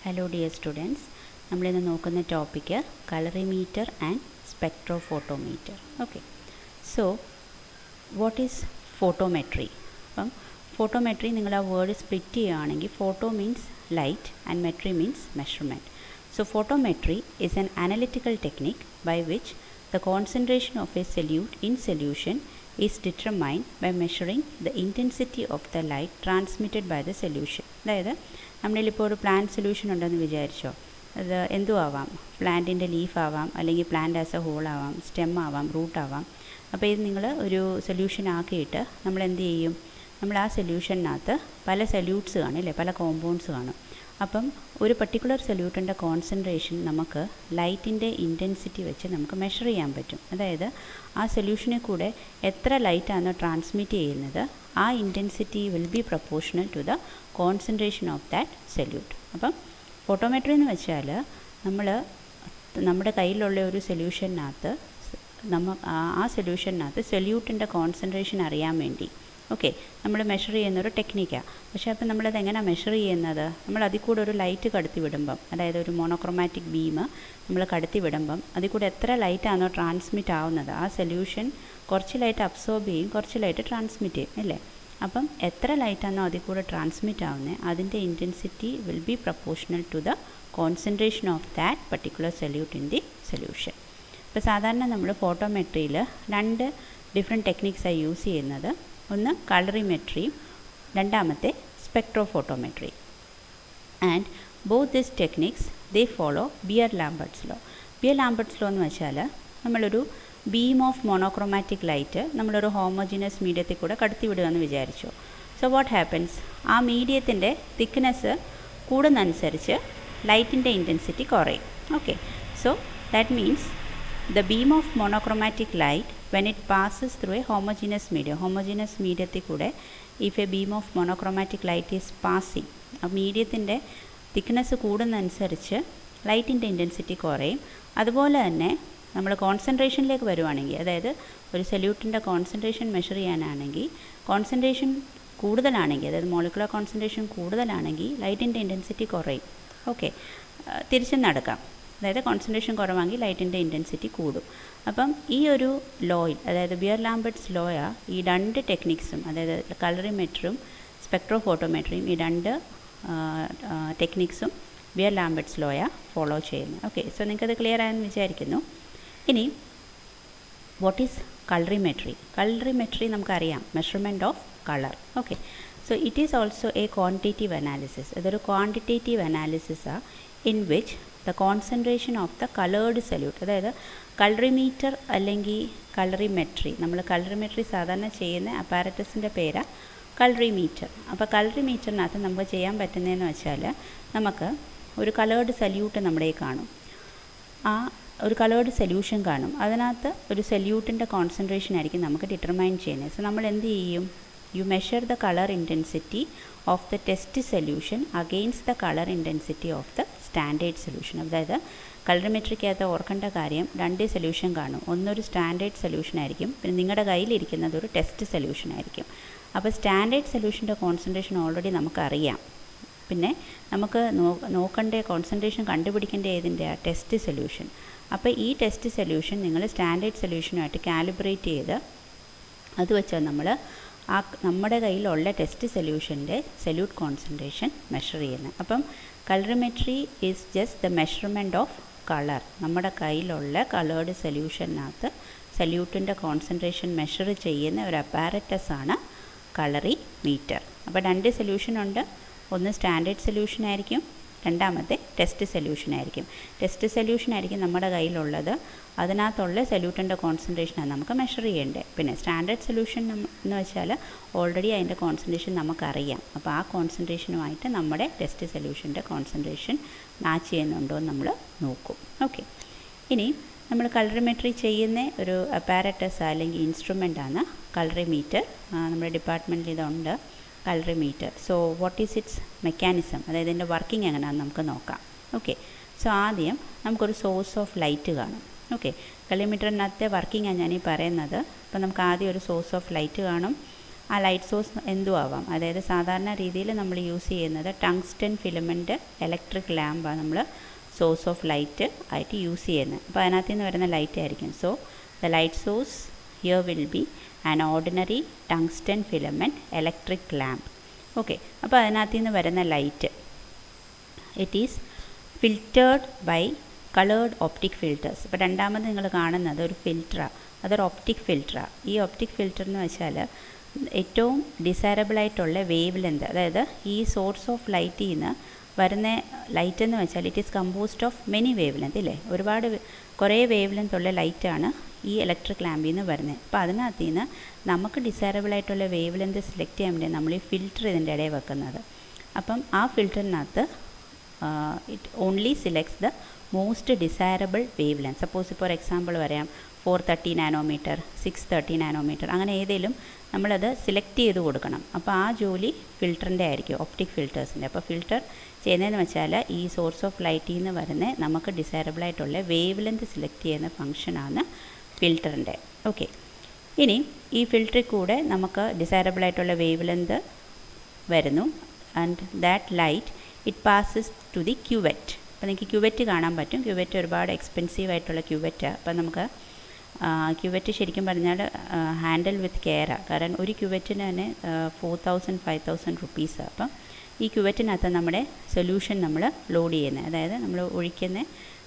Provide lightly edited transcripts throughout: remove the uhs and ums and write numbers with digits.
Hello dear students, നമ്മളിന്ന് നോക്കുന്ന topic colorimeter and spectrophotometer. Okay, so what is photometry? അപ്പം photometry നിങ്ങൾ ആ വേർഡ് സ്പ്ലിറ്റ് ചെയ്യുകയാണെങ്കിൽ photo means light and metry means measurement. So photometry is an analytical technique by which the concentration of a solute in solution is determined by measuring the intensity of the light transmitted by the solution. അതായത് നമ്മളിപ്പോൾ ഒരു plant solution ഉണ്ടെന്ന് വിചാരിച്ചോ, അത് എന്തും ആവാം, പ്ലാന്റിൻ്റെ leaf ആവാം, അല്ലെങ്കിൽ പ്ലാന്റ് ആസ് എ ഹോൾ ആവാം, സ്റ്റെം ആവാം, റൂട്ട് ആവാം. അപ്പോൾ ഇത് നിങ്ങൾ ഒരു സൊല്യൂഷൻ ആക്കിയിട്ട് നമ്മൾ എന്ത് ചെയ്യും, നമ്മൾ ആ സൊല്യൂഷനകത്ത് പല സൊല്യൂട്ട്സ് കാണും അല്ലേ, പല കോമ്പൗണ്ട്സ് കാണും. അപ്പം ഒരു പർട്ടിക്കുലർ സൊല്യൂട്ടിൻ്റെ കോൺസെൻട്രേഷൻ നമുക്ക് ലൈറ്റിൻ്റെ ഇൻറ്റൻസിറ്റി വെച്ച് നമുക്ക് മെഷർ ചെയ്യാൻ പറ്റും. അതായത് ആ സൊല്യൂഷനിൽ കൂടെ എത്ര ലൈറ്റാണോ ട്രാൻസ്മിറ്റ് ചെയ്യുന്നത്, ആ intensity will be proportional to the concentration of that solute. അപ്പം ഫോട്ടോമെട്രി എന്ന് വെച്ചാൽ നമ്മുടെ കയ്യിലുള്ള ഒരു സൊല്യൂഷനകത്ത് ആ സൊല്യൂഷനകത്ത് സൊല്യൂട്ടിൻ്റെ കോൺസെൻട്രേഷൻ അറിയാൻ വേണ്ടി നമ്മൾ മെഷർ ചെയ്യുന്നൊരു ടെക്നിക്കാണ്. പക്ഷേ അപ്പം നമ്മളത് എങ്ങനെയാണ് മെഷർ ചെയ്യുന്നത്? നമ്മൾ അതിൽ കൂടെ ഒരു ലൈറ്റ് കടത്തി വിടുമ്പം, അതായത് ഒരു മോണോക്രോമാറ്റിക് ബീം നമ്മൾ കടത്തി വിടുമ്പം അതിൽ കൂടെ എത്ര ലൈറ്റാണോ ട്രാൻസ്മിറ്റ് ആവുന്നത്, ആ സൊല്യൂഷൻ കുറച്ച് ലൈറ്റ് അബ്സോർബ് ചെയ്യും, കുറച്ച് ലൈറ്റ് ട്രാൻസ്മിറ്റ് ചെയ്യും അല്ലേ. അപ്പം എത്ര ലൈറ്റാണോ അതിൽ കൂടെ ട്രാൻസ്മിറ്റ് ആവുന്നത്, അതിൻ്റെ intensity will be proportional to the concentration of that particular solute in the solution. ഇപ്പോൾ സാധാരണ നമ്മൾ ഫോട്ടോമെട്രിയിൽ രണ്ട് ഡിഫറെൻറ്റ് ടെക്നിക്സാണ് യൂസ് ചെയ്യുന്നത്. ഒന്ന് കളറിമെട്രിയും രണ്ടാമത്തെ spectrophotometry. And both this techniques they follow Beer Lambert's law. Beer Lambert's law എന്ന് വെച്ചാൽ നമ്മളൊരു ബീം ഓഫ് മോണോക്രോമാറ്റിക് ലൈറ്റ് നമ്മളൊരു ഹോമോജിനസ് മീഡിയത്തിൽ കൂടെ കടത്തി വിടുകയെന്ന് വിചാരിച്ചു. സോ വാട്ട് ഹാപ്പൻസ്, ആ മീഡിയത്തിൻ്റെ തിക്നെസ് കൂടുന്നതനുസരിച്ച് ലൈറ്റിൻ്റെ ഇൻറ്റൻസിറ്റി കുറയും. Okay, so that means the beam of monochromatic light when it passes through a homogeneous mediaത്തിൽ കൂടെ if a beam of monochromatic light is passing, ആ മീഡിയത്തിൻ്റെ തിക്നെസ് കൂടുന്നതനുസരിച്ച് ലൈറ്റിൻ്റെ ഇൻറ്റൻസിറ്റി കുറയും. അതുപോലെ തന്നെ നമ്മൾ കോൺസെൻട്രേഷനിലേക്ക് വരുവാണെങ്കിൽ, അതായത് ഒരു സൊല്യൂട്ടിൻ്റെ കോൺസെൻട്രേഷൻ മെഷർ ചെയ്യാനാണെങ്കിൽ കോൺസെൻട്രേഷൻ കൂടുതലാണെങ്കിൽ, അതായത് മോളിക്കുലർ കോൺസെൻട്രേഷൻ കൂടുതലാണെങ്കിൽ ലൈറ്റിൻ്റെ ഇൻറ്റൻസിറ്റി കുറയും. ഓക്കെ, തിരിച്ചും നടക്കാം, അതായത് കോൺസെൻട്രേഷൻ കുറവാണെങ്കിൽ ലൈറ്റിൻ്റെ ഇൻറ്റൻസിറ്റി കൂടും. അപ്പം ഈ ഒരു ലോയിൽ, അതായത് ബിയർ-ലാംബർട്ട്സ് ലോയാ ഈ രണ്ട് ടെക്നിക്സും, അതായത് കളറിമെട്രിയും സ്പെക്ട്രോഫോട്ടോമെട്രിയും, ഈ രണ്ട് ടെക്നിക്സും ബിയർ-ലാംബർട്ട്സ് ലോയാ ഫോളോ ചെയ്യുന്നത്. ഓക്കെ, സോ നിങ്ങൾക്കത് ക്ലിയർ ആയെന്ന് വിചാരിക്കുന്നു. ഇനി വാട്ട് ഈസ് കളറിമെട്രി? കളറിമെട്രി നമുക്കറിയാം, measurement of colour. Okay, so it is also a quantitative analysis. അതൊരു ക്വാണ്ടിറ്റേറ്റീവ് അനാലിസിസാണ് in which the concentration of the coloured solute, അതായത് കളറിമീറ്റർ അല്ലെങ്കിൽ കളറിമെട്രി. നമ്മൾ കളറിമെട്രി സാധാരണ ചെയ്യുന്ന അപ്പാരറ്റസിൻ്റെ പേരാണ് കളറിമീറ്റർ. അപ്പോൾ കളറിമീറ്ററിനകത്ത് നമുക്ക് ചെയ്യാൻ പറ്റുന്നതെന്ന് വെച്ചാൽ, നമുക്ക് ഒരു കളേർഡ് സൊല്യൂട്ട് നമ്മുടെ കാണും, ആ ഒരു കളേർഡ് സൊല്യൂഷൻ കാണും, അതിനകത്ത് ഒരു സൊല്യൂട്ടിൻ്റെ കോൺസെൻട്രേഷൻ ആയിരിക്കും നമുക്ക് ഡിറ്റർമൈൻ ചെയ്യുന്നത്. സോ നമ്മൾ എന്ത് ചെയ്യും, you measure the color intensity of the test solution against the color intensity of the standard solution. അതായത് കളറിമെട്രിക്കകത്ത് ഓർക്കേണ്ട കാര്യം, രണ്ട് സൊല്യൂഷൻ കാണും. ഒന്നൊരു സ്റ്റാൻഡേർഡ് സൊല്യൂഷൻ ആയിരിക്കും, പിന്നെ നിങ്ങളുടെ കയ്യിലിരിക്കുന്നത് ഒരു ടെസ്റ്റ് സൊല്യൂഷൻ ആയിരിക്കും. അപ്പോൾ സ്റ്റാൻഡേർഡ് സൊല്യൂഷൻ്റെ കോൺസെൻട്രേഷൻ ഓൾറെഡി നമുക്കറിയാം, പിന്നെ നമുക്ക് നോക്കേണ്ട കോൺസെൻട്രേഷൻ കണ്ടുപിടിക്കേണ്ട ഏതിൻ്റെ ആ ടെസ്റ്റ് സൊല്യൂഷൻ. അപ്പോൾ ഈ ടെസ്റ്റ് സൊല്യൂഷൻ നിങ്ങൾ സ്റ്റാൻഡേർഡ് സൊല്യൂഷനുമായിട്ട് കാലിബ്രേറ്റ് ചെയ്ത് അത് വെച്ചാൽ നമ്മൾ നമ്മുടെ കയ്യിലുള്ള ടെസ്റ്റ് സൊല്യൂഷൻ്റെ സൊല്യൂട്ട് കോൺസെൻട്രേഷൻ മെഷർ ചെയ്യുന്നത്. അപ്പം colorimetry is just the measurement of colour. നമ്മുടെ കയ്യിലുള്ള കളേർഡ് സൊല്യൂഷനകത്ത് സൊല്യൂട്ടിൻ്റെ കോൺസെൻട്രേഷൻ മെഷർ ചെയ്യുന്ന ഒരു അപ്പാരറ്റസാണ് കളറിമീറ്റർ. അപ്പോൾ രണ്ട് സൊല്യൂഷനുണ്ട്, ഒന്ന് സ്റ്റാൻഡേർഡ് സൊല്യൂഷൻ ആയിരിക്കും, രണ്ടാമത്തെ ടെസ്റ്റ് സൊല്യൂഷൻ ആയിരിക്കും. ടെസ്റ്റ് സൊല്യൂഷൻ ആയിരിക്കും നമ്മുടെ കയ്യിലുള്ളത്, അതിനകത്തുള്ള സൊല്യൂട്ടിൻ്റെ കോൺസെൻട്രേഷനാണ് നമുക്ക് മെഷർ ചെയ്യേണ്ടത്. പിന്നെ സ്റ്റാൻഡേർഡ് സൊല്യൂഷൻ എന്ന് വെച്ചാൽ ഓൾറെഡി അതിൻ്റെ കോൺസെൻട്രേഷൻ നമുക്കറിയാം, അപ്പോൾ ആ കോൺസെൻട്രേഷനുമായിട്ട് നമ്മുടെ ടെസ്റ്റ് സൊല്യൂഷൻ്റെ കോൺസെൻട്രേഷൻ മാച്ച് ചെയ്യുന്നുണ്ടോ എന്ന് നമ്മൾ നോക്കും. ഓക്കെ, ഇനി നമ്മൾ കളറിമെട്രി ചെയ്യുന്ന ഒരു അപ്പാരറ്റസ് അല്ലെങ്കിൽ ഇൻസ്ട്രുമെൻ്റാണ് കളറിമീറ്റർ. നമ്മുടെ ഡിപ്പാർട്ട്മെൻറ്റിൽ ഇതുണ്ട്, colorimeter. So what is its mechanism, അതായത് ഇതിൻ്റെ വർക്കിംഗ് എങ്ങനെയാണെന്ന് നമുക്ക് നോക്കാം. ഓക്കെ, സോ ആദ്യം നമുക്കൊരു സോഴ്സ് ഓഫ് ലൈറ്റ് കാണും. ഓക്കെ, കളറിമീറ്ററിനകത്തെ വർക്കിംഗാണ് ഞാനീ പറയുന്നത്. അപ്പോൾ നമുക്ക് ആദ്യം ഒരു സോഴ്സ് ഓഫ് ലൈറ്റ് കാണും. ആ ലൈറ്റ് സോഴ്സ് എന്തും ആവാം. അതായത് സാധാരണ രീതിയിൽ നമ്മൾ യൂസ് ചെയ്യുന്നത് ടങ്സ്റ്റൺ ഫിലമെൻറ്റ് ഇലക്ട്രിക് ലാമ്പാണ് നമ്മൾ സോഴ്സ് ഓഫ് ലൈറ്റ് ആയിട്ട് യൂസ് ചെയ്യുന്നത്. അപ്പോൾ അതിനകത്ത് നിന്ന് വരുന്ന ലൈറ്റ് ആയിരിക്കും. So the light source here will be an ordinary tungsten filament electric lamp. Okay, അപ്പോൾ അതിനകത്ത് നിന്ന് വരുന്ന light it is filtered by coloured optic filters. ഇപ്പോൾ രണ്ടാമത് നിങ്ങൾ കാണുന്നത് ഒരു ഫിൽറ്ററാണ്, അതൊരു ഒപ്റ്റിക് ഫിൽറ്ററാണ്. ഈ ഒപ്റ്റിക് ഫിൽറ്റർ എന്ന് വെച്ചാൽ ഏറ്റവും ഡിസൈറബിളായിട്ടുള്ള വേവ് ലെന്ത്, അതായത് ഈ സോഴ്സ് ഓഫ് ലൈറ്റിൽ നിന്ന് വരുന്ന ലൈറ്റ് എന്ന് വെച്ചാൽ it is composed of many wave length ഇല്ലേ, കുറേ വേവ് ലെന്ത് ഉള്ള ലൈറ്റാണ് ഈ ഇലക്ട്രിക് ലാമ്പിൽ നിന്ന് വരുന്നത്. അപ്പോൾ അതിനകത്ത് നിന്ന് നമുക്ക് ഡിസൈറബിളായിട്ടുള്ള വേവ് ലെന്ത് സെലക്ട് ചെയ്യാൻ വേണ്ടി നമ്മൾ ഈ ഫിൽറ്റർ ഇതിൻ്റെ ഇടയിൽ വെക്കുന്നത്. അപ്പം ആ ഫിൽറ്ററിനകത്ത് it only selects the most desirable wavelength. Suppose ഇപ്പോൾ ഒരു എക്സാമ്പിൾ പറയാം, 430 നാനോമീറ്റർ, 630 നാനോമീറ്റർ, അങ്ങനെ ഏതെങ്കിലും നമ്മളത് സെലക്ട് ചെയ്ത് കൊടുക്കണം. അപ്പോൾ ആ ജോലി ഫിൽറ്ററിൻ്റെ ആയിരിക്കും, ഒപ്റ്റിക് ഫിൽറ്റേഴ്സിൻ്റെ. അപ്പോൾ ഫിൽറ്റർ ചെയ്യുന്നതെന്ന് വെച്ചാൽ ഈ സോഴ്സ് ഓഫ് ലൈറ്റിൽ നിന്ന് വരുന്ന നമുക്ക് ഡിസൈറബിളായിട്ടുള്ള വേവ് ലെന്ത് സെലക്ട് ചെയ്യുന്ന ഫംഗ്ഷനാണ് ഫിൽറ്ററിൻ്റെ. ഓക്കെ, ഇനി ഈ ഫിൽറ്ററിൽ കൂടെ നമുക്ക് ഡിസൈറബിളായിട്ടുള്ള വേവ് ലെന്ത് വരുന്നു. And that light it passes to the cuvette. അപ്പോൾ നിങ്ങൾക്ക് ക്യുവറ്റ് കാണാൻ പറ്റും. ക്യുവറ്റ് ഒരുപാട് എക്സ്പെൻസീവ് ആയിട്ടുള്ള ക്യുവറ്റാണ്. അപ്പോൾ നമുക്ക് ക്യുവറ്റ് ശരിക്കും പറഞ്ഞാൽ ഹാൻഡിൽ വിത്ത് കെയറാണ്. കാരണം ഒരു ക്യുവറ്റിന് തന്നെ 4000-5000 റുപ്പീസാണ്. അപ്പം ഈ ക്യുവറ്റിനകത്ത് നമ്മുടെ സൊല്യൂഷൻ നമ്മൾ ലോഡ് ചെയ്യുന്നത്, അതായത് നമ്മൾ ഒഴിക്കുന്ന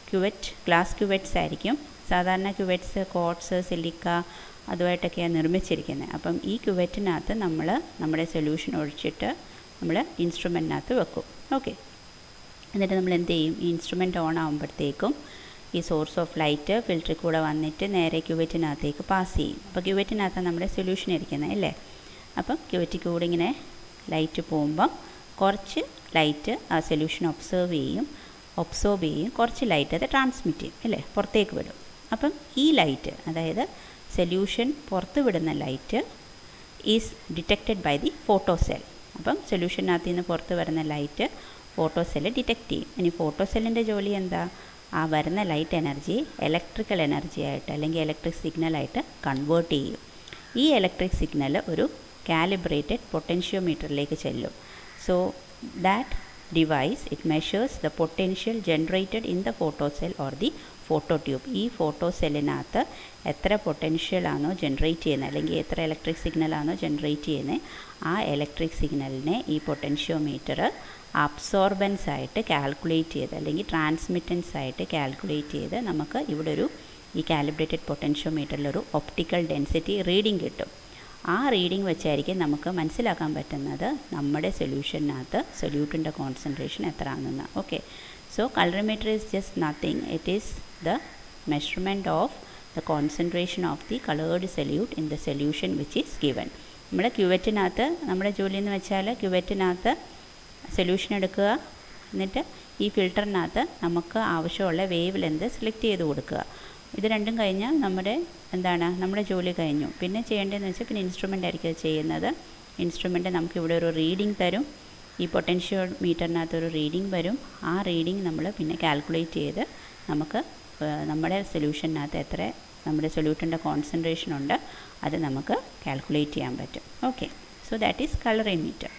ക്യുവറ്റ് ഗ്ലാസ് ക്യുവറ്റ്സ് ആയിരിക്കും. സാധാരണ ക്യുവറ്റ്സ് ക്വാർട്സ്, സിലിക്ക അതുമായിട്ടൊക്കെയാണ് നിർമ്മിച്ചിരിക്കുന്നത്. അപ്പം ഈ ക്യുവറ്റിനകത്ത് നമ്മൾ നമ്മുടെ സൊല്യൂഷൻ ഒഴിച്ചിട്ട് നമ്മൾ ഇൻസ്ട്രുമെൻറ്റിനകത്ത് വെക്കും. ഓക്കെ, എന്നിട്ട് നമ്മൾ എന്ത് ചെയ്യും, ഈ ഇൻസ്ട്രുമെൻറ്റ് ഓൺ ആകുമ്പോഴത്തേക്കും ഈ സോഴ്സ് ഓഫ് ലൈറ്റ് ഫിൽറ്ററിൽ കൂടെ വന്നിട്ട് നേരെ ക്യുവറ്റിനകത്തേക്ക് പാസ് ചെയ്യും. അപ്പോൾ ക്യുവറ്റിനകത്താണ് നമ്മുടെ സൊല്യൂഷൻ ഇരിക്കുന്നത് അല്ലേ. അപ്പം ക്യുവറ്റിൽ കൂടെ ഇങ്ങനെ ലൈറ്റ് പോകുമ്പം കുറച്ച് ലൈറ്റ് ആ സൊല്യൂഷൻ ഒബ്സർവ് ചെയ്യും, കുറച്ച് ലൈറ്റ് അത് ട്രാൻസ്മിറ്റ് ചെയ്യും അല്ലേ, പുറത്തേക്ക് വിടും. അപ്പം ഈ ലൈറ്റ്, അതായത് സൊല്യൂഷൻ പുറത്ത് വിടുന്ന light is detected by the photo cell. അപ്പം സൊല്യൂഷനകത്ത് നിന്ന് പുറത്ത് വരുന്ന ലൈറ്റ് ഫോട്ടോ സെല്ല് ഡിറ്റക്റ്റ് ചെയ്യും. ഇനി ഫോട്ടോ സെല്ലിൻ്റെ ജോലി എന്താ, ആ വരുന്ന ലൈറ്റ് എനർജി ഇലക്ട്രിക്കൽ എനർജി ആയിട്ട് അല്ലെങ്കിൽ ഇലക്ട്രിക് സിഗ്നലായിട്ട് കൺവേർട്ട് ചെയ്യും. ഈ ഇലക്ട്രിക് സിഗ്നൽ ഒരു കാലിബ്രേറ്റഡ് പൊട്ടൻഷ്യോമീറ്ററിലേക്ക് ചെല്ലും. So that device it measures the potential generated in the photocell or the phototube. ഈ ഫോട്ടോ സെല്ലിനകത്ത് എത്ര പൊട്ടൻഷ്യൽ ആണോ ജനറേറ്റ് ചെയ്യുന്നത് അല്ലെങ്കിൽ എത്ര ഇലക്ട്രിക് സിഗ്നൽ ആണോ ജനറേറ്റ് ചെയ്യുന്നത്, ആ ഇലക്ട്രിക് സിഗ്നലിനെ ഈ പൊട്ടൻഷ്യോമീറ്റർ അബ്സോർബൻസ് ആയിട്ട് കാൽക്കുലേറ്റ് ചെയ്ത് അല്ലെങ്കിൽ ട്രാൻസ്മിറ്റൻസ് ആയിട്ട് കാൽക്കുലേറ്റ് ചെയ്ത് നമുക്ക് ഇവിടെ ഒരു ഈ കാലിബ്രേറ്റഡ് പൊട്ടൻഷ്യോമീറ്ററിലൊരു ഒപ്റ്റിക്കൽ ഡെൻസിറ്റി റീഡിംഗ് കിട്ടും. ആ റീഡിംഗ് വെച്ചായിരിക്കും നമുക്ക് മനസ്സിലാക്കാൻ പറ്റുന്നത് നമ്മുടെ സൊല്യൂഷനകത്ത് സൊല്യൂട്ടിൻ്റെ കോൺസെൻട്രേഷൻ എത്ര ആണെന്ന്. Okay, so colorimeter is just nothing, it is the measurement of the concentration of the coloured solute in the solution which is given. നമ്മുടെ ക്യുവറ്റിനകത്ത് നമ്മുടെ ജോലി എന്ന് വെച്ചാൽ ക്യുവറ്റിനകത്ത് സൊല്യൂഷൻ എടുക്കുക, എന്നിട്ട് ഈ ഫിൽറ്ററിനകത്ത് നമുക്ക് ആവശ്യമുള്ള വേവ് ലെന്ത് സെലക്ട് ചെയ്ത് കൊടുക്കുക. ഇത് രണ്ടും കഴിഞ്ഞാൽ നമ്മുടെ ജോലി കഴിഞ്ഞു. പിന്നെ ചെയ്യേണ്ടതെന്ന് വെച്ചാൽ പിന്നെ ഇൻസ്ട്രുമെൻ്റ് ആയിരിക്കും അത് ചെയ്യുന്നത്. ഇൻസ്ട്രുമെൻ്റ് നമുക്കിവിടെ ഒരു റീഡിംഗ് തരും, ഈ പൊട്ടൻഷ്യോമീറ്ററിനകത്ത് ഒരു റീഡിംഗ് വരും. ആ റീഡിംഗ് നമ്മൾ പിന്നെ കാൽക്കുലേറ്റ് ചെയ്ത് നമുക്ക് നമ്മുടെ സൊല്യൂഷനകത്ത് എത്ര നമ്മുടെ സൊല്യൂട്ടിൻ്റെ കോൺസെൻട്രേഷൻ ഉണ്ട് അത് നമുക്ക് കാൽക്കുലേറ്റ് ചെയ്യാൻ പറ്റും. Okay, so that is colorimeter.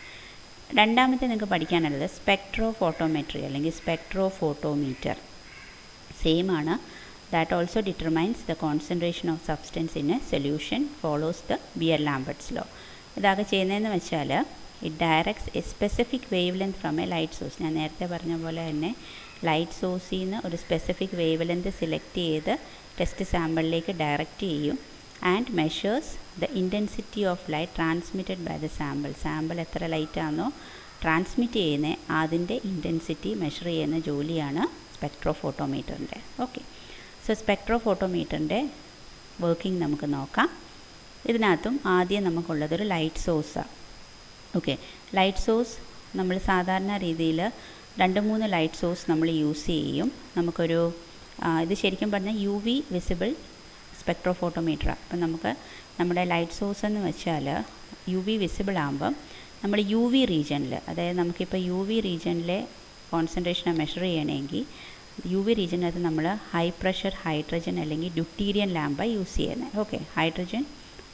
രണ്ടാമത്തെ നിങ്ങൾക്ക് പഠിക്കാനുള്ളത് സ്പെക്ട്രോഫോട്ടോമെട്രി അല്ലെങ്കിൽ സ്പെക്ട്രോഫോട്ടോമീറ്റർ. സെയിം ആണ്. That also determines the concentration of substance in a solution, follows the Beer-Lambert's law. ഇതാകെ ചെയ്യുന്നതെന്ന് വെച്ചാൽ it directs a specific wavelength from a light source. ഞാൻ നേരത്തെ പറഞ്ഞ പോലെ തന്നെ ലൈറ്റ് സോഴ്സിൽ നിന്ന് ഒരു സ്പെസിഫിക് വേവ് ലെന്ത് സെലക്ട് ചെയ്ത് ടെസ്റ്റ് സാമ്പിളിലേക്ക് ഡയറക്റ്റ് ചെയ്യും. And measures the intensity of light transmitted by the sample എത്ര ലൈറ്റാണോ ട്രാൻസ്മിറ്റ് ചെയ്യുന്നത് അതിൻ്റെ ഇൻറ്റൻസിറ്റി മെഷർ ചെയ്യുന്ന ജോലിയാണ് സ്പെക്ട്രോഫോട്ടോമീറ്ററിൻ്റെ. ഓക്കെ, സോ സ്പെക്ട്രോഫോട്ടോമീറ്ററിൻ്റെ വർക്കിംഗ് നമുക്ക് നോക്കാം. ഇതിനകത്തും ആദ്യം നമുക്കുള്ളതൊരു ലൈറ്റ് സോഴ്സാണ്. ഓക്കെ, ലൈറ്റ് സോഴ്സ് നമ്മൾ സാധാരണ രീതിയിൽ 2-3 ലൈറ്റ് സോഴ്സ് നമ്മൾ യൂസ് ചെയ്യും. നമുക്കൊരു ഇത് ശരിക്കും പറഞ്ഞാൽ UV വിസിബിൾ സ്പെക്ട്രോഫോട്ടോമീറ്ററാണ്. അപ്പം നമുക്ക് നമ്മുടെ ലൈറ്റ് സോഴ്സ് എന്ന് വെച്ചാൽ UV വിസിബിൾ ആകുമ്പം നമ്മൾ UV റീജിയനിൽ, അതായത് നമുക്കിപ്പോൾ UV റീജിയനിലെ കോൺസെൻട്രേഷനെ മെഷർ ചെയ്യണമെങ്കിൽ UV റീജിയനകത്ത് നമ്മൾ ഹൈ പ്രഷർ ഹൈഡ്രജൻ അല്ലെങ്കിൽ ഡ്യൂട്ടീരിയം ലാമ്പാണ് യൂസ് ചെയ്യുന്നത്. Okay, hydrogen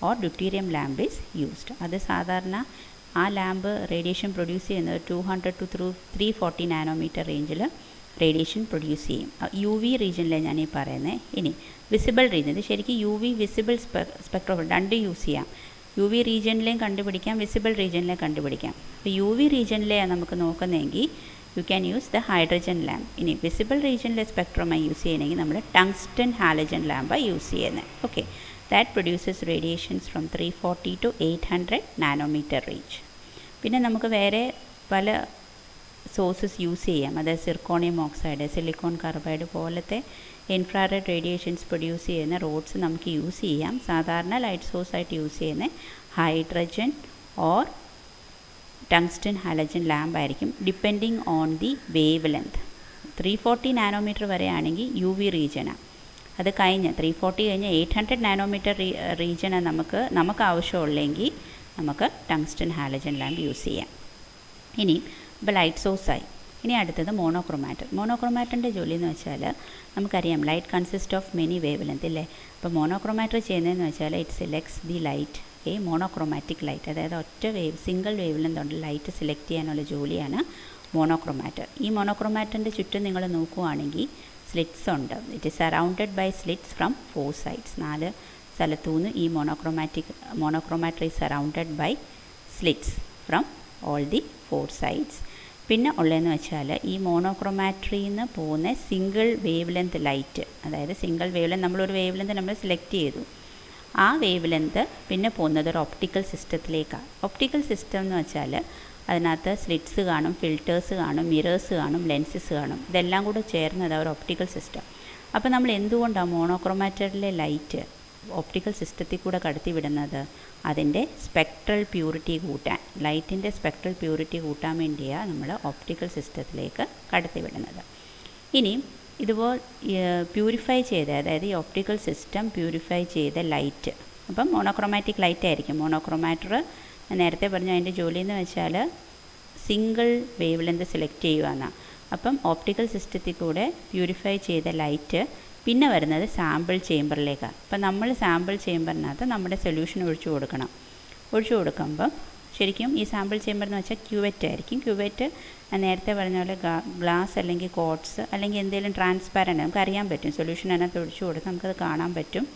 or deuterium lamp is used. അത് സാധാരണ ആ ലാമ്പ് റേഡിയേഷൻ പ്രൊഡ്യൂസ് ചെയ്യുന്നത് 200 to 340 നാനോമീറ്റർ റേഞ്ചിൽ റേഡിയേഷൻ പ്രൊഡ്യൂസ് ചെയ്യും. യു വി റീജിയനിലെ ഞാൻ ഈ പറയുന്നത്. ഇനി വിസിബിൾ റീജിയൻ, ഇത് ശരിക്കും യു വി വിസിബിൾ സ്പെക്ട്രോഫോട്ടോമീറ്റർ രണ്ട് യൂസ് ചെയ്യാം. യു വി റീജിയനിലെയും കണ്ടുപിടിക്കാം, വിസിബിൾ റീജിയനിലെയും കണ്ടുപിടിക്കാം. അപ്പോൾ യു വി റീജിയനിലെയാണ് നമുക്ക് നോക്കുന്നതെങ്കിൽ you can use the hydrogen lamp. ഇനി വിസിബിൾ റീജിയനിലെ സ്പെക്ട്രമായി യൂസ് ചെയ്യണമെങ്കിൽ നമ്മൾ ടങ്സ്റ്റൺ ഹാലജൻ ലാമ്പാണ് യൂസ് ചെയ്യുന്നത്. Okay, that produces radiations from 340 to 800 nanometre range. പിന്നെ നമുക്ക് വേറെ പല സോഴ്സസ് യൂസ് ചെയ്യാം. അതായത് സിർക്കോണിയം ഓക്സൈഡ്, സിലിക്കോൺ കാർബൈഡ് പോലത്തെ ഇൻഫ്രാറെഡ് റേഡിയേഷൻസ് പ്രൊഡ്യൂസ് ചെയ്യുന്ന റോഡ്സ് നമുക്ക് യൂസ് ചെയ്യാം. സാധാരണ ലൈറ്റ് സോഴ്സായിട്ട് യൂസ് ചെയ്യുന്ന hydrogen or tungsten halogen lamp ആയിരിക്കും, depending on the wavelength. 340 nanometre വരെ ആണെങ്കിൽ യു വി റീജിയനാണ്. അത് കഴിഞ്ഞ് 340 കഴിഞ്ഞ് 800 നാനോമീറ്റർ റീജിയനാണ് നമുക്ക് ആവശ്യമുള്ളെങ്കിൽ നമുക്ക് ടങ്സ്റ്റൺ ഹാലജൻ ലാമ്പ് യൂസ് ചെയ്യാം. ഇനി ഇപ്പോൾ ലൈറ്റ് സോഴ്സായി. ഇനി അടുത്തത് മോണോക്രോമാറ്റർ. മോണോക്രോമാറ്ററിൻ്റെ ജോലി എന്ന് വെച്ചാൽ നമുക്കറിയാം light consist of many wavelength ഇല്ലേ. അപ്പോൾ മോണോക്രോമാറ്റർ ചെയ്യുന്നതെന്ന് വെച്ചാൽ it selects the light a monochromatic light. അതായത് ഒറ്റ വേവ് സിംഗിൾ വേവ് ലെങ്തുള്ള ലൈറ്റ് സെലക്ട് ചെയ്യാനുള്ള ജോലിയാണ് മോണോക്രോമാറ്റർ. ഈ മോണോക്രോമാറ്ററിൻ്റെ ചുറ്റും നിങ്ങൾ നോക്കുകയാണെങ്കിൽ സ്ലിറ്റ്സ് ഉണ്ട്. It is surrounded by slits from 4 sides. 4 സ്ഥലത്തുനിന്ന് ഈ monochromator is surrounded by slits from all the 4 sides. പിന്നെ ഉള്ളതെന്ന് വെച്ചാൽ ഈ മോണോക്രോമാറ്ററിയിൽ നിന്ന് പോകുന്ന സിംഗിൾ വേവ് ലെങ്ത് ലൈറ്റ്, അതായത് സിംഗിൾ വേവ് ലെങ്ത് നമ്മളൊരു വേവ് ലെങ്ത് നമ്മൾ സെലക്ട് ചെയ്തു, ആ വേവ് ലെങ്ത് പിന്നെ പോകുന്നത് ഒരു ഒപ്റ്റിക്കൽ സിസ്റ്റത്തിലേക്കാണ്. ഒപ്റ്റിക്കൽ സിസ്റ്റം എന്ന് വെച്ചാൽ അതിനകത്ത് സ്ലിറ്റ്സ് കാണും, ഫിൽറ്റേഴ്സ് കാണും, മിറേഴ്സ് കാണും, ലെൻസസ് കാണും. ഇതെല്ലാം കൂടെ ചേർന്നതാണ് ഒരു ഒപ്റ്റിക്കൽ സിസ്റ്റം. അപ്പോൾ നമ്മൾ എന്തുകൊണ്ടാണ് മോണോക്രോമാറ്ററിലെ ലൈറ്റ് ഒപ്റ്റിക്കൽ സിസ്റ്റത്തിൽ കൂടെ കടത്തിവിടുന്നത്? അതിൻ്റെ സ്പെക്ട്രൽ പ്യൂരിറ്റി കൂട്ടാൻ, ലൈറ്റിൻ്റെ സ്പെക്ട്രൽ പ്യൂരിറ്റി കൂട്ടാൻ വേണ്ടിയാണ് നമ്മൾ ഒപ്റ്റിക്കൽ സിസ്റ്റത്തിലേക്ക് കടത്തിവിടുന്നത്. ഇനി ഇതുപോലെ പ്യൂരിഫൈ ചെയ്ത, അതായത് ഈ ഒപ്റ്റിക്കൽ സിസ്റ്റം പ്യൂരിഫൈ ചെയ്ത ലൈറ്റ്, അപ്പം മോണോക്രോമാറ്റിക് ലൈറ്റ് ആയിരിക്കും. മോണോക്രോമാറ്റർ നേരത്തെ പറഞ്ഞു അതിൻ്റെ ജോലി എന്ന് വെച്ചാൽ സിംഗിൾ വേവ് ലെങ്ത് സെലക്ട് ചെയ്യുകയെന്നാണ്. അപ്പം ഓപ്റ്റിക്കൽ സിസ്റ്റത്തിൽ കൂടെ പ്യൂരിഫൈ ചെയ്ത ലൈറ്റ് പിന്നെ വരുന്നത് സാമ്പിൾ ചേമ്പറിലേക്കാണ്. അപ്പം നമ്മൾ സാമ്പിൾ ചേമ്പറിനകത്ത് നമ്മുടെ സൊല്യൂഷൻ ഒഴിച്ചു കൊടുക്കണം. ഒഴിച്ചു കൊടുക്കുമ്പം ശരിക്കും ഈ സാമ്പിൾ ചേമ്പർ എന്ന് വെച്ചാൽ ക്യുവറ്റ് ആയിരിക്കും. ക്യുവറ്റ് നേരത്തെ പറഞ്ഞ പോലെ ഗ്ലാസ് അല്ലെങ്കിൽ കോട്ട്സ് അല്ലെങ്കിൽ എന്തെങ്കിലും ട്രാൻസ്പാരൻ്റ് നമുക്ക് അറിയാൻ പറ്റും. സൊല്യൂഷൻ അതിനകത്ത് ഒഴിച്ചു കൊടുത്ത് നമുക്കത് കാണാൻ പറ്റും.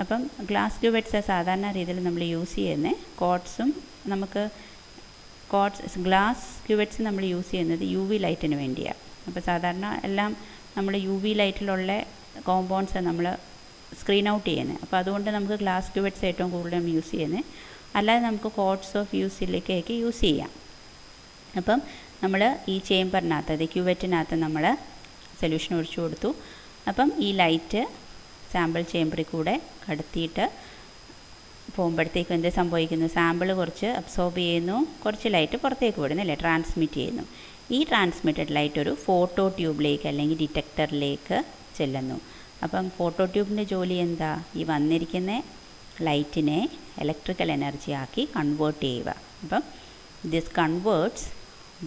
അപ്പം ഗ്ലാസ് ക്യുവറ്റ്സ് സാധാരണ രീതിയിൽ നമ്മൾ യൂസ് ചെയ്യുന്നത് കോട്ട്സും നമുക്ക് ഗ്ലാസ് ക്യുവറ്റ്സ് നമ്മൾ യൂസ് ചെയ്യുന്നത് യു വി ലൈറ്റിന് വേണ്ടിയാണ്. അപ്പോൾ സാധാരണ എല്ലാം നമ്മൾ യു വി ലൈറ്റിലുള്ള കോമ്പൗണ്ട്സ് നമ്മൾ സ്ക്രീൻ ഔട്ട് ചെയ്യുന്നത്. അപ്പോൾ അതുകൊണ്ട് നമുക്ക് ഗ്ലാസ് ക്യുവറ്റ്സ് ഏറ്റവും കൂടുതലും യൂസ് ചെയ്യുന്നത്. അല്ലാതെ നമുക്ക് കോട്ട്സോ ഫ്യൂസിലേക്കൊക്കെ യൂസ് ചെയ്യാം. അപ്പം നമ്മൾ ഈ ചേമ്പറിനകത്ത്, അത് ക്യുവറ്റിനകത്ത് നമ്മൾ സൊല്യൂഷൻ ഒഴിച്ചു കൊടുത്തു. അപ്പം ഈ ലൈറ്റ് സാമ്പിൾ ചേമ്പറിൽ കൂടെ കടത്തിയിട്ട് പോകുമ്പോഴത്തേക്കും എന്ത് സംഭവിക്കുന്നു? സാമ്പിൾ കുറച്ച് അബ്സോർബ് ചെയ്യുന്നു, കുറച്ച് ലൈറ്റ് പുറത്തേക്ക് വിടുന്നു അല്ലേ, ട്രാൻസ്മിറ്റ് ചെയ്യുന്നു. ഈ ട്രാൻസ്മിറ്റഡ് ലൈറ്റ് ഒരു ഫോട്ടോ ട്യൂബിലേക്ക് അല്ലെങ്കിൽ ഡിറ്റക്ടറിലേക്ക് ചെല്ലുന്നു. അപ്പം ഫോട്ടോ ട്യൂബിൻ്റെ ജോലി എന്താ? ഈ വന്നിരിക്കുന്ന ലൈറ്റിനെ ഇലക്ട്രിക്കൽ എനർജി ആക്കി കൺവേർട്ട് ചെയ്യുക. അപ്പം this converts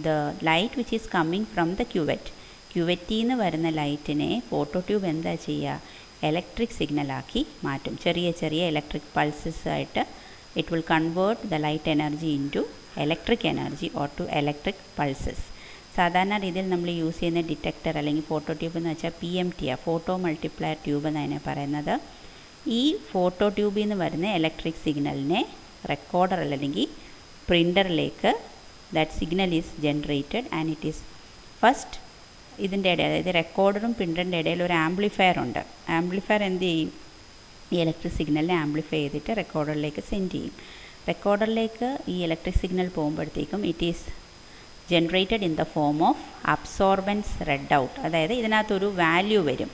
the light which is coming from the ക്യുവറ്റിൽ നിന്ന് വരുന്ന ലൈറ്റിനെ ഫോട്ടോ ട്യൂബ് എന്താ ചെയ്യുക? ഇലക്ട്രിക് സിഗ്നലാക്കി മാറ്റും. ചെറിയ ചെറിയ ഇലക്ട്രിക് പൾസസ് ആയിട്ട് it will convert the light energy into electric energy or to electric pulses. സാധാരണ രീതിയിൽ നമ്മൾ യൂസ് ചെയ്യുന്ന ഡിറ്റക്ടർ അല്ലെങ്കിൽ ഫോട്ടോ ട്യൂബ് എന്ന് വെച്ചാൽ PMT ആണ്, ഫോട്ടോ മൾട്ടിപ്ലയർ ട്യൂബ് എന്നാണ് പറയുന്നത്. ഈ ഫോട്ടോ ട്യൂബിൽ നിന്ന് വരുന്ന ഇലക്ട്രിക് സിഗ്നലിനെ റെക്കോർഡർ അല്ലെങ്കിൽ പ്രിൻ്ററിലേക്ക് that signal is generated and it is first ഇതിൻ്റെ ഇടയിൽ, അതായത് റെക്കോർഡറും പ്രിൻ്ററിൻ്റെ ഇടയിൽ ഒരു ആംപ്ലിഫയർ ഉണ്ട്. ആംപ്ലിഫയർ എന്ത് ചെയ്യും? ഈ ഇലക്ട്രിക് സിഗ്നലിനെ ആംപ്ലിഫൈ ചെയ്തിട്ട് റെക്കോർഡറിലേക്ക് സെൻഡ് ചെയ്യും. റെക്കോർഡറിലേക്ക് ഈ ഇലക്ട്രിക് സിഗ്നൽ പോകുമ്പോഴത്തേക്കും it is generated in the form of absorbents red out. അതായത് ഇതിനകത്തൊരു വാല്യൂ വരും.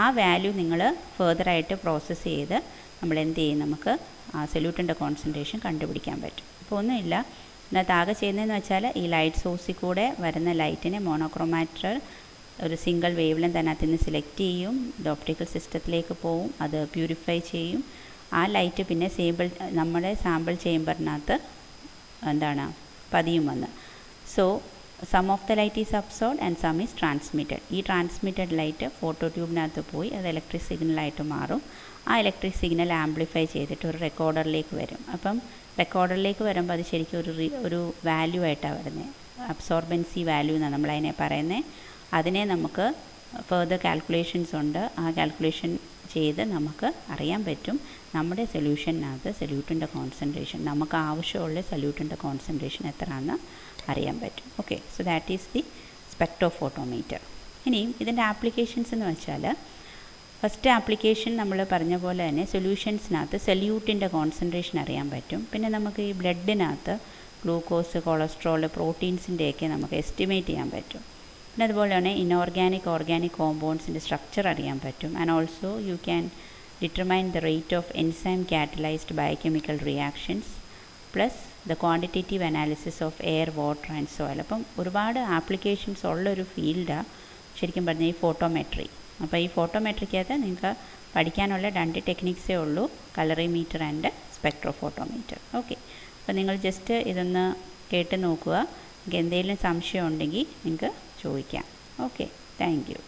ആ വാല്യൂ നിങ്ങൾ ഫെർദറായിട്ട് പ്രോസസ്സ് ചെയ്ത് നമ്മൾ എന്ത് ചെയ്യും? നമുക്ക് ആ സൊല്യൂട്ടിൻ്റെ കോൺസെൻട്രേഷൻ കണ്ടുപിടിക്കാൻ പറ്റും. അപ്പോൾ ഒന്നുമില്ല, ഇതിനകത്ത് ആകെ ചെയ്യുന്നതെന്ന് വെച്ചാൽ ഈ ലൈറ്റ് സോഴ്സിൽ കൂടെ വരുന്ന ലൈറ്റിനെ മോണോക്രോമാറ്റർ ഒരു സിംഗിൾ വേവ് ലെങ്ത് അതിനകത്ത് നിന്ന് സെലക്ട് ചെയ്യും, ഇത് ഒപ്റ്റിക്കൽ സിസ്റ്റത്തിലേക്ക് പോവും, അത് പ്യൂരിഫൈ ചെയ്യും. ആ ലൈറ്റ് പിന്നെ നമ്മുടെ സാമ്പിൾ ചേമ്പറിനകത്ത് എന്താണ് പതിയും വന്ന്. So some of the light is absorbed and some is transmitted. ഈ ട്രാൻസ്മിറ്റഡ് ലൈറ്റ് ഫോട്ടോ ട്യൂബിനകത്ത് പോയി അത് ഇലക്ട്രിക് സിഗ്നലായിട്ട് മാറും. ആ ഇലക്ട്രിക് സിഗ്നൽ ആംപ്ലിഫൈ ചെയ്തിട്ട് ഒരു റെക്കോർഡറിലേക്ക് വരും. അപ്പം റെക്കോർഡറിലേക്ക് വരുമ്പോൾ അത് ശരിക്കും ഒരു വാല്യൂ ആയിട്ടാണ് വരുന്നത്. അബ്സോർബൻസി വാല്യൂ എന്നാണ് നമ്മളതിനെ പറയുന്നത്. അതിനെ നമുക്ക് ഫർദർ കാൽക്കുലേഷൻസ് ഉണ്ട്. ആ കാൽക്കുലേഷൻ ചെയ്ത് നമുക്ക് അറിയാൻ പറ്റും നമ്മുടെ സൊല്യൂഷനകത്ത് സൊല്യൂട്ടിൻ്റെ കോൺസെൻട്രേഷൻ, നമുക്ക് ആവശ്യമുള്ള സൊല്യൂട്ടിൻ്റെ കോൺസെൻട്രേഷൻ എത്രയാണെന്ന് അറിയാൻ പറ്റും. Okay, so that is the spectrophotometer. ഇനിയും ഇതിൻ്റെ ആപ്ലിക്കേഷൻസ് എന്ന് വെച്ചാൽ, ഫസ്റ്റ് ആപ്ലിക്കേഷൻ നമ്മൾ പറഞ്ഞ പോലെ തന്നെ സൊല്യൂഷൻസിനകത്ത് സൊല്യൂട്ടിൻ്റെ കോൺസെൻട്രേഷൻ അറിയാൻ പറ്റും. പിന്നെ നമുക്ക് ഈ ബ്ലഡിനകത്ത് ഗ്ലൂക്കോസ്, കൊളസ്ട്രോൾ, പ്രോട്ടീൻസിൻ്റെയൊക്കെ നമുക്ക് എസ്റ്റിമേറ്റ് ചെയ്യാൻ പറ്റും. പിന്നെ അതുപോലെ തന്നെ ഇനോർഗാനിക്, ഓർഗാനിക് കോമ്പൗണ്ട്സിൻ്റെ സ്ട്രക്ചർ അറിയാൻ പറ്റും. And also you can determine the rate of enzyme catalysed biochemical reactions plus the quantitative analysis of air, water and soil. അപ്പം ഒരുപാട് ആപ്ലിക്കേഷൻസ് ഉള്ളൊരു ഫീൽഡാണ് ശരിക്കും പറഞ്ഞാൽ ഈ ഫോട്ടോമെട്രി. അപ്പോൾ ഈ ഫോട്ടോമെട്രിക്കകത്ത് നിങ്ങൾക്ക് പഠിക്കാനുള്ള 2 ടെക്നിക്സേ ഉള്ളൂ, കളറിമീറ്റർ ആൻഡ് സ്പെക്ട്രോഫോട്ടോമീറ്റർ. ഓക്കെ, അപ്പോൾ നിങ്ങൾ ജസ്റ്റ് ഇതൊന്ന് കേട്ട് നോക്കുക. നിങ്ങൾക്ക് എന്തെങ്കിലും സംശയം ഉണ്ടെങ്കിൽ നിങ്ങൾക്ക് ചോദിക്കാം. Okay, thank you.